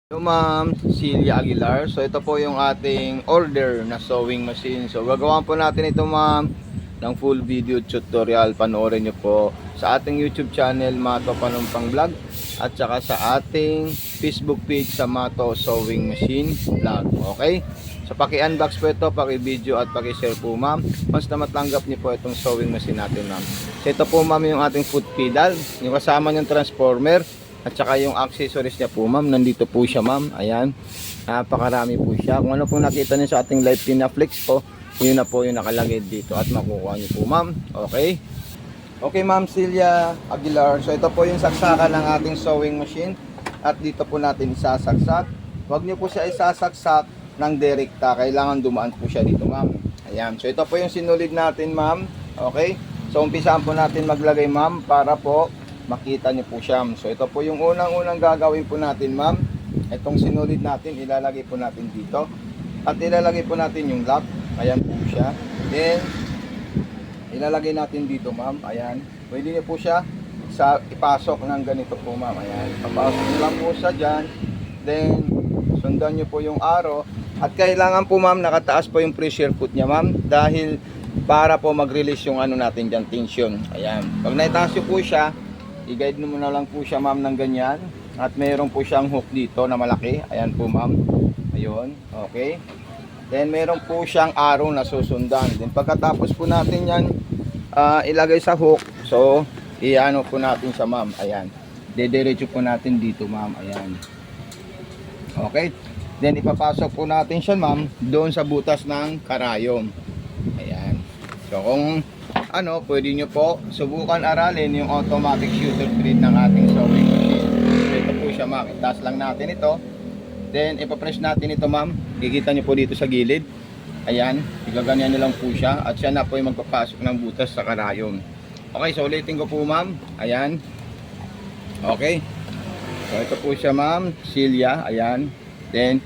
Hello Ma'am Celia Aguilar. So ito po yung ating order na sewing machine. So gagawin po natin ito Ma'am ng full video tutorial. Panoorin nyo po sa ating YouTube channel Mato Panumpang Vlog at saka sa ating Facebook page sa Mato Sewing Machine Vlog. Okay? So paki-unbox po ito, paki-video at paki-share po Ma'am. Once na matanggap niyo po itong sewing machine natin Ma'am. So ito po Ma'am yung ating foot pedal, yung kasama yung transformer. At saka yung accessories niya po ma'am, nandito po siya ma'am. Ayan, napakarami po siya. Kung ano po nakita niyo sa ating live Pinaflex po, yun na po yung nakalagay dito at makukuha niyo po ma'am. Okay? Okay Ma'am Celia Aguilar. So ito po yung saksakan ng ating sewing machine. At dito po natin isasaksak. Huwag niyo po siya isasaksak ng direkta. Kailangan dumaan po siya dito ma'am. Ayan, so ito po yung sinulid natin ma'am. Okay? So umpisaan po natin maglagay ma'am para po makita niyo po siya. So ito po yung unang-unang gagawin po natin ma'am. Itong sinulid natin, ilalagay po natin dito. At ilalagay po natin yung lock. Ayan po siya. Then, ilalagay natin dito ma'am. Ayan. Pwede niyo po siya ipasok ng ganito po ma'am. Ayan. Papasok niyo lang po siya dyan. Then, sundan niyo po yung arrow. At kailangan po ma'am, nakataas po yung pressure foot niya ma'am. Dahil para po mag-release yung ano natin dyan, tension. Ayan. Pag naitaas niyo po siya, i-guide mo na lang po siya ma'am ng ganyan. At mayroon po siyang hook dito na malaki. Ayan po ma'am. Ayun. Okay. Then mayroon po siyang arrow na susundan. Then pagkatapos po natin yan ilagay sa hook. So iano po natin siya ma'am. Ayan. Dediretso po natin dito ma'am. Ayan. Okay. Then ipapasok po natin siya ma'am doon sa butas ng karayom. Ayan. So kung pwede nyo po subukan aralin yung automatic shooter thread ng ating sewing machine. Ito po siya ma'am, itaas lang natin ito. Then ipapress natin ito ma'am. Gigita nyo po dito sa gilid. Ayan, igaganyan nyo lang po siya. At siya na po yung magpapasok ng butas sa karayom. Okay, so ulitin ko po ma'am. Ayan. Okay. So ito po siya ma'am, Celia. Ayan. Then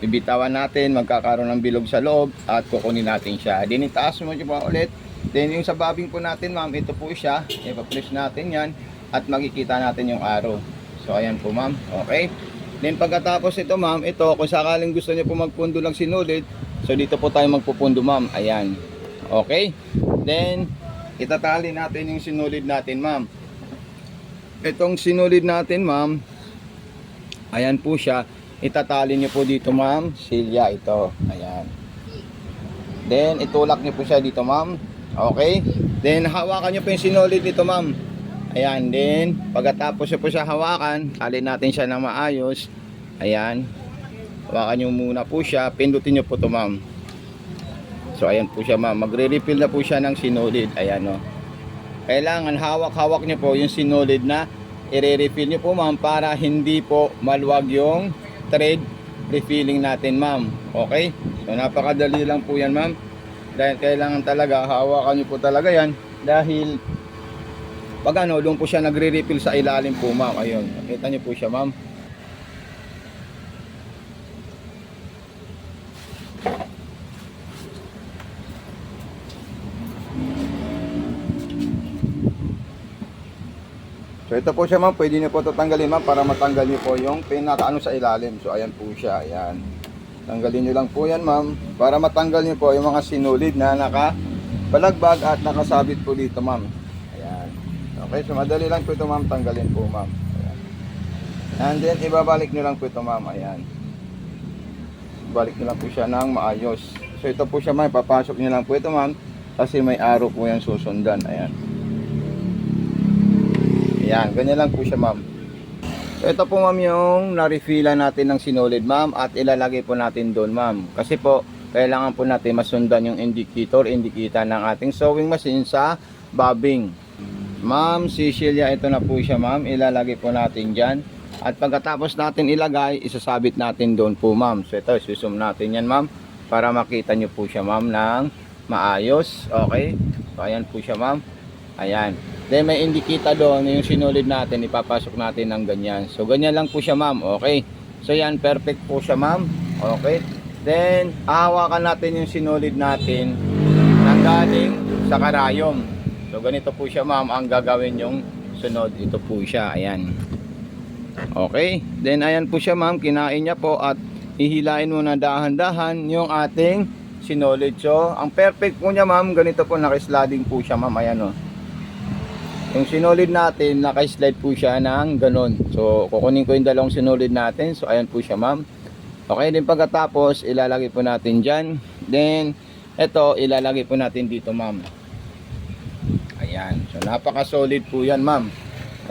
bibitawan natin, magkakaroon ng bilog sa loob. At kukunin natin siya. Then itaas mo siya po ulit. Then yung sa bobbing po natin ma'am, ito po siya. Ipa-press natin yan at makikita natin yung arrow. So ayan po ma'am. Okay. Then pagkatapos ito ma'am, ito kung sakaling gusto niyo po magpundo lang sinulid, so dito po tayo magpupundo ma'am. Ayan. Okay. Then itatali natin yung sinulid natin ma'am. Itong sinulid natin ma'am, ayan po siya. Itatali niyo po dito ma'am, Celia ito. Ayan. Then itulak niyo po siya dito ma'am. Okay. Then hawakan nyo po yung sinulid nito ma'am. Ayan. Then pagkatapos nyo po siya hawakan, alin natin siya na maayos. Ayan. Hawakan nyo muna po siya. Pindutin nyo po to ma'am. So ayan po siya ma'am. Magre-refill na po siya ng sinulid. Ayan o. Kailangan hawak-hawak nyo po yung sinulid na i-refill nyo po ma'am para hindi po maluwag yung thread refilling natin ma'am. Okay. So napakadali lang po yan ma'am. Dahil kailangan talaga hawakan nyo po talaga yan dahil pag doon po siya nagre-refill sa ilalim po ma'am. Ayun, nakita nyo po siya ma'am. So ito po siya ma'am, pwede nyo po ito tanggalin ma'am para matanggal nyo po yung pinakaano sa ilalim. So ayan po siya, ayan. Tanggalin nyo lang po yan ma'am para matanggal nyo po yung mga sinulid na nakabalagbag at nakasabit po dito ma'am. Ayan. Okay, so madali lang po ito ma'am, tanggalin po ma'am. Ayan. And then ibabalik nyo lang po ito ma'am. Ayan. Balik nyo lang po siya ng maayos. So ito po siya ma'am, papasok nyo lang po ito ma'am kasi may arrow po yan susundan. Ayan. Ayan, ganyan lang po siya ma'am. So ito po ma'am yung na-refillan natin ng sinulid ma'am at ilalagay po natin doon ma'am. Kasi po kailangan po natin masundan yung indicator ng ating sewing machine sa bobbing. Ma'am Celia, ito na po siya ma'am. Ilalagay po natin dyan. At pagkatapos natin ilagay, isasabit natin doon po ma'am. So ito, susum natin yan ma'am para makita nyo po siya ma'am ng maayos. Okay. So ayan po siya ma'am. Ayan. Then may indikita doon yung sinulid natin, ipapasok natin ng ganyan. So ganyan lang po siya ma'am. Okay. So yan, perfect po siya ma'am. Okay. Then hahawakan natin yung sinulid natin nang galing sa karayom. So ganito po siya ma'am ang gagawin yung sunod. Ito po siya. Ayan. Okay, then ayan po siya ma'am, kinain niya po at hihilain mo na dahan-dahan yung ating sinolid. So, ang perfect po niya ma'am, ganito po, naka-sliding po siya ma'am, ayan o. Yung sinolid natin, naka-slide po siya ng ganon. So, kukunin ko yung dalawang sinolid natin. So, ayan po siya ma'am. Okay, din pagkatapos, ilalagay po natin dyan. Then, ito, ilalagay po natin dito ma'am. Ayan, so napaka-solid po yan ma'am.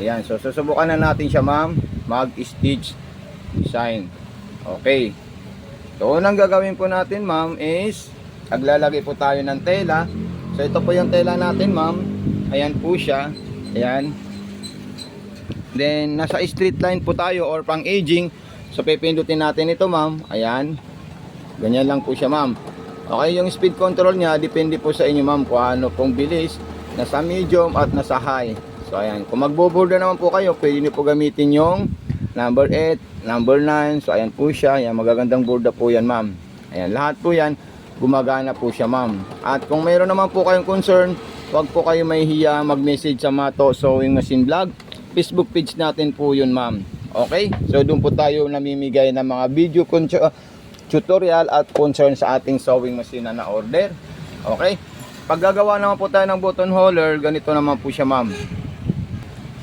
Ayan, so susubukan na natin siya ma'am, mag-stitch design. Okay. So, unang gagawin po natin ma'am is, maglalagay po tayo ng tela. So, ito po yung tela natin ma'am. Ayan po siya. Ayan. Then, nasa straight line po tayo or pang aging. So, pipindutin natin ito ma'am. Ayan. Ganyan lang po siya ma'am. Okay, yung speed control niya, depende po sa inyo ma'am kung ano pong bilis. Nasa medium at nasa high. So, ayan. Kung magbo-border naman po kayo, pwede niyo po gamitin yung number 8, number 9. So, ayan po siya. Ayan, magagandang border po yan ma'am. Ayan, lahat po yan, gumagana po siya ma'am. At kung mayroon naman po kayong concern, huwag po kayo mahihiya mag-message sa Mato Sewing Machine Vlog. Facebook page natin po yun ma'am. Okay? So, doon po tayo namimigay ng mga video tutorial at concern sa ating sewing machine na na-order. Okay? Pag gagawa naman po tayo ng button holder, ganito naman po siya ma'am.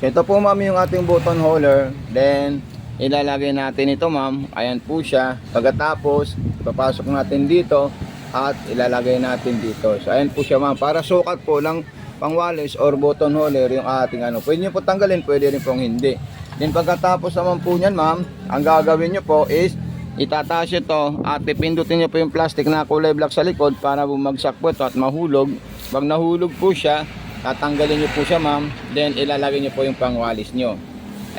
So, ito po ma'am yung ating button holder. Then, ilalagay natin ito ma'am. Ayan po siya. Pagkatapos, ipapasok natin dito at ilalagay natin dito. So, ayan po siya ma'am. Para sukat po ng pangwalis or button holder yung ating ano. Pwede nyo po tanggalin, pwede rin pong hindi. Then, pagkatapos naman po nyan ma'am, ang gagawin nyo po is itataas ito at pipindutin nyo po yung plastic na kulay black sa likod para bumagsak po ito at mahulog. Pag nahulog po siya, tatanggalin nyo po siya ma'am, then ilalagay nyo po yung pangwalis nyo.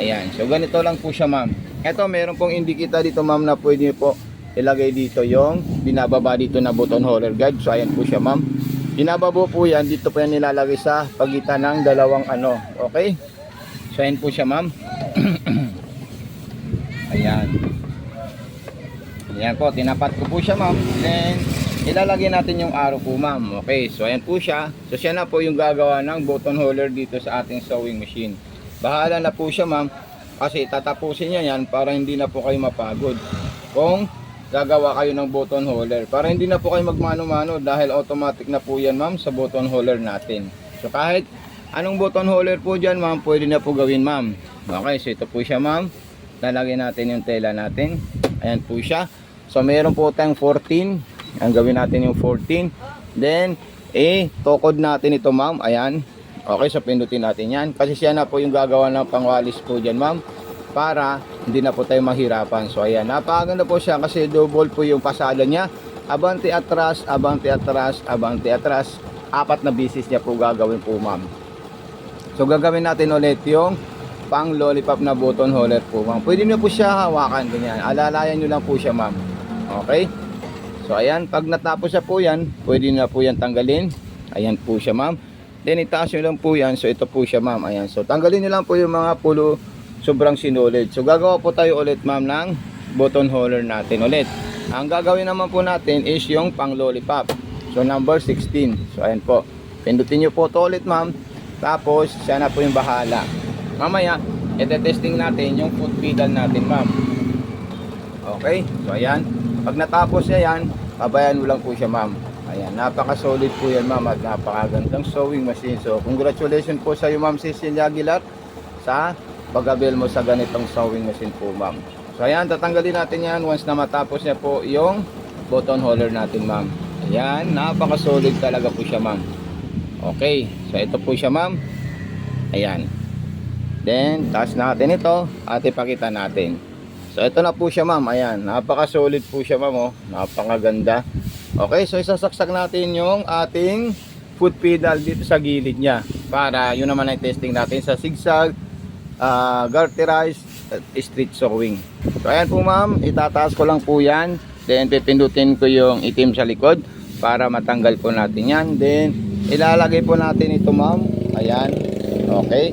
Ayan, so ganito lang po siya ma'am. Ito, meron pong indikita dito ma'am na pwede nyo po ilagay dito yung binababa dito na button holder guide. So ayan po siya ma'am. Binababo po yan, dito po yan nilalagay sa pagitan ng dalawang ano. Okay, so ayan po siya ma'am. Ayan. Ayan po, tinapat ko po siya ma'am. Then, ilalagay natin yung arrow po ma'am. Okay, so ayan po siya. So siya na po yung gagawa ng button holder dito sa ating sewing machine. Bahala na po siya ma'am. Kasi tatapusin niya yan para hindi na po kayo mapagod. Kung gagawa kayo ng button holder. Para hindi na po kayo magmano-mano dahil automatic na po yan ma'am sa button holder natin. So kahit anong button holder po dyan ma'am, pwede na po gawin ma'am. Okay, so ito po siya ma'am. Lalagay natin yung tela natin. Ayan po siya. So meron po tayong 14. Ang gawin natin yung 14. Then, tukod natin ito ma'am. Ayan. Okay, so pindutin natin yan. Kasi siya na po yung gagawa ng pangwalis po dyan ma'am. Para hindi na po tayo mahirapan. So ayan, napakaganda po siya kasi double po yung pasada niya. Abante atras, abante atras, abante atras. 4 na bisis niya po gagawin po ma'am. So gagawin natin ulit yung pang lollipop na button holder po ma'am. Pwede nyo po siya hawakan ganyan. Alalayan nyo lang po siya ma'am. Okay. So ayan, pag natapos na po yan, pwede na po yan tanggalin. Ayan po siya ma'am. Then itaas nyo lang po yan. So ito po siya ma'am. Ayan. So tanggalin nyo lang po yung mga pulo sobrang sinulid. So gagawa po tayo ulit ma'am ng button holder natin ulit. Ang gagawin naman po natin is yung pang lollipop. So number 16. So ayan po. Pindutin nyo po ito ulit ma'am. Tapos siya na po yung bahala. Mamaya, ite-testing natin yung foot pedal natin ma'am. Okay. So ayan. Pag natapos niya yan, pabayaan mo lang po siya ma'am. Ayan, napaka-solid po yan ma'am at napakagandang sewing machine. So, congratulations po sa iyo ma'am Cecilia Aguilar sa pag-avail mo sa ganitong sewing machine po ma'am. So, ayan, tatanggalin natin yan once na matapos niya po yung button holder natin ma'am. Ayan, napaka-solid talaga po siya ma'am. Okay, so ito po siya ma'am. Ayan. Then, taas natin ito at ipakita natin. So ito na po siya ma'am. Ayan, napaka-solid po siya ma'am oh. Napakaganda. Okay, so isasaksak natin yung ating foot pedal dito sa gilid niya para yun naman ang testing natin sa zigzag, garterized, street sewing. So ayan po ma'am, itataas ko lang po yan. Then pipindutin ko yung itim sa likod para matanggal po natin yan. Then ilalagay po natin ito ma'am. Ayan. Okay.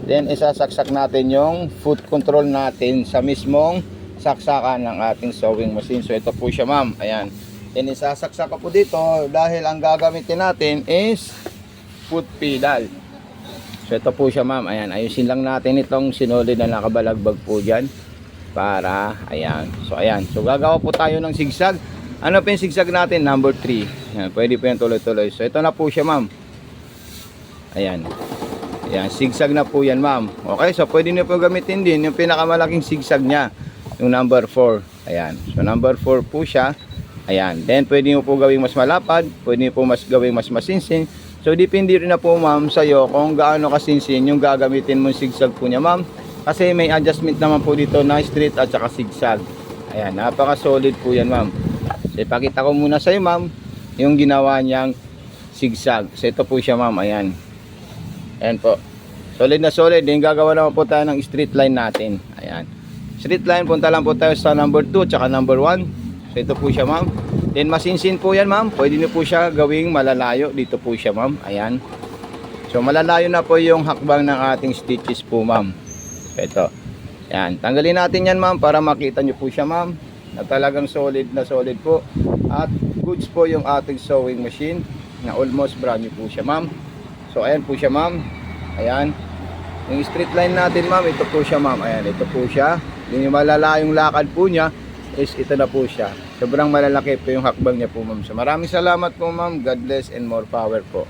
Then isasaksak natin yung foot control natin sa mismong saksakan ng ating sewing machine. So ito po siya ma'am. Ayan. Then isasaksak ko po dito dahil ang gagamitin natin is foot pedal. So ito po siya ma'am, ayan, ayusin lang natin itong sinolid na nakabalagbag po dyan para, ayan, so gagawa po tayo ng sigsag. Ano po yung sigsag natin? Number 3, ayan, pwede po yung tuloy-tuloy. So ito na po siya ma'am, ayan, sigsag na po yan ma'am. Okay, so pwede nyo po gamitin din yung pinakamalaking sigsag nya, yung number 4, ayan, so number 4 po siya, ayan, then pwede nyo po gawing mas malapad, pwede nyo po gawing mas masinsin. So depende rin na po ma'am sa'yo kung gaano kasinsin yung gagamitin mong sigsag po niya ma'am. Kasi may adjustment naman po dito na straight at saka sigsag. Ayan, napaka solid po yan ma'am. So ipakita ko muna sa'yo ma'am yung ginawa niyang sigsag. So ito po siya ma'am, ayan. Ayan po. Solid na solid. Yung gagawa naman po tayo ng straight line natin. Ayan. Straight line, punta lang po tayo sa number 2 tsaka number 1. So ito po siya ma'am. Then masinsin po yan ma'am, pwede nyo po siya gawing malalayo, dito po siya ma'am, ayan. So malalayo na po yung hakbang ng ating stitches po ma'am. So ito, ayan, tanggalin natin yan ma'am para makita nyo po siya ma'am, na talagang solid na solid po. At goods po yung ating sewing machine, na almost brand new po siya ma'am. So ayan po siya ma'am, ayan. Yung straight line natin ma'am, ito po siya ma'am, ayan, ito po siya. Yung malalayong lakad po niya, is ito na po siya. Sobrang malalaki po yung hakbang niya po ma'am. So maraming salamat po ma'am. God bless and more power po.